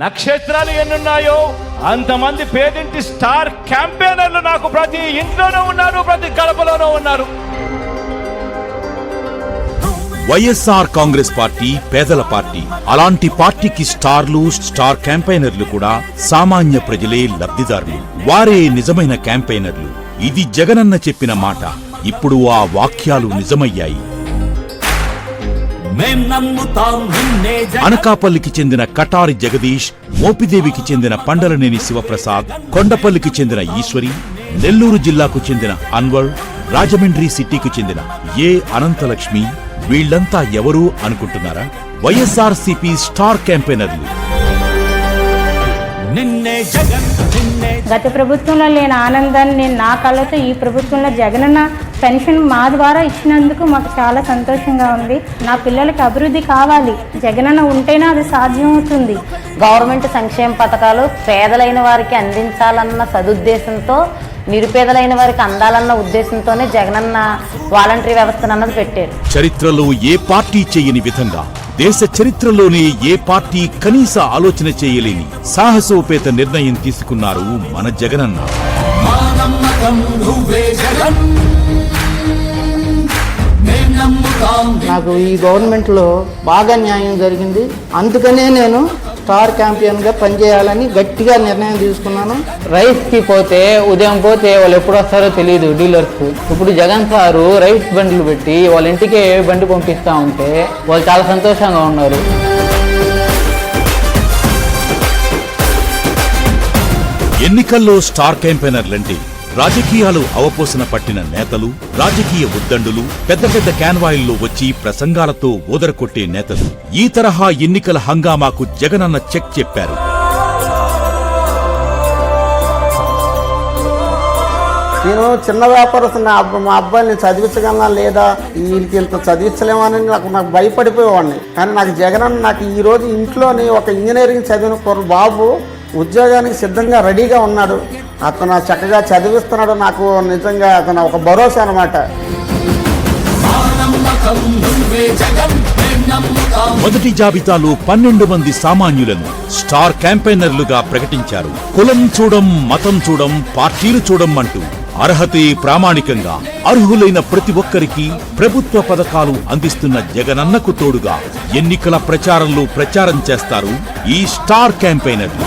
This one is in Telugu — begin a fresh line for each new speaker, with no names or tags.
నక్షత్రాలు ఎన్నున్నాయో అంతమంది పేదింటి స్టార్ క్యాంపెయినర్లు నాకు ప్రతి ఇంట్లోనూ ఉన్నారు, ప్రతి గడపలోనూ ఉన్నారు.
వైఎస్ఆర్ కాంగ్రెస్ పార్టీ పేదల పార్టీ. అలాంటి పార్టీకి స్టార్లు, స్టార్ క్యాంపెయినర్లు కూడా సామాన్య ప్రజలే లబ్ధిదారులు. వారే నిజమైన క్యాంపెయినర్లు. ఇది జగనన్న చెప్పిన మాట. ఇప్పుడు ఆ వాక్యాలు నిజమయ్యాయి. అనకాపల్లికి చెందిన కటారి జగదీష్, మోపిదేవికి చెందిన పండలనేని శివప్రసాద్, కొండపల్లికి చెందిన ఈశ్వరి, నెల్లూరు జిల్లాకు చెందిన అన్వర్, రాజమండ్రి సిటీకి చెందిన ఏ అనంతలక్ష్మి, వీళ్లంతా ఎవరు అనుకుంటున్నారా? వైఎస్ఆర్సీపీ స్టార్ క్యాంపెయినర్లు.
గత ప్రభుత్వంలో లేని ఆనందాన్ని నేను నా కళ్ళతో ఈ ప్రభుత్వంలో జగనన్న పెన్షన్ మా ద్వారా ఇచ్చినందుకు మాకు చాలా సంతోషంగా ఉంది. నా పిల్లలకి అభివృద్ధి కావాలి, జగనన్న ఉంటేనే అది సాధ్యమవుతుంది.
గవర్నమెంట్ సంక్షేమ పథకాలు పేదలైన వారికి అందించాలన్న సదుద్దేశంతో, నిరుపేదలైన వారికి అందాలన్న ఉద్దేశంతోనే జగనన్న వాలంటరీ వ్యవస్థను అన్నది పెట్టారు.
చరిత్రలో ఏ పార్టీ చేయని విధంగా, దేశ చరిత్రలోనే ఏ పార్టీ కనీస ఆలోచన చేయలేని సాహసోపేత నిర్ణయం తీసుకున్నారు మన జగనన్న.
నాకు ఈ గవర్నమెంట్ లో బాగా న్యాయం జరిగింది. అందుకనే నేను స్టార్ క్యాంపియన్ గా పనిచేయాలని గట్టిగా నిర్ణయం తీసుకున్నాను.
రైస్ కి పోతే ఉదయం పోతే వాళ్ళు ఎప్పుడు వస్తారో తెలియదు డీలర్స్. ఇప్పుడు జగన్ సారు రైస్ బండ్లు పెట్టి వాళ్ళ ఇంటికే బండి పంపిస్తా ఉంటే వాళ్ళు చాలా సంతోషంగా ఉన్నారు.
ఎన్నికల్లో స్టార్ క్యాంపెయినర్లంటే రాజకీయాలు అవపోసన పట్టిన నేతలు, రాజకీయ ఉద్దండులు, పెద్ద పెద్ద క్యాన్వాయిల్లో వచ్చి ప్రసంగాలతో ఓదరకొట్టే నేతలు. ఈ తరహా ఎన్నికల హంగామాకు జగనన్న చెక్ చెప్పారు.
నేను చిన్న వ్యాపారస్తున్న మా అబ్బాయిని చదివించగలనా లేదా, వీళ్ళకి ఇంత చదివించలేమని నాకు భయపడిపోయేవాడిని. కానీ నాకు జగనన్న నాకు ఈ రోజు ఇంట్లోని ఒక ఇంజనీరింగ్ చదివిన బాబు ఉద్యోగానికి సిద్ధంగా రెడీగా ఉన్నాడు. అతను చక్కగా చదివిస్తున్నాడు. నాకు నిజంగా అతను ఒక భరోసా అన్నమాట.
మొదటి జాబితాలో 12 మంది సామాన్యులను స్టార్ క్యాంపెయినర్లుగా ప్రకటించారు. కులం చూడం, మతం చూడం, పార్టీలు చూడం అంటూ అర్హతే ప్రామాణికంగా అర్హులైన ప్రతి ఒక్కరికి ప్రభుత్వ పథకాలు అందిస్తున్న జగనన్నకు తోడుగా ఎన్నికల ప్రచారంలో ప్రచారం చేస్తారు ఈ స్టార్ క్యాంపెయినర్లు.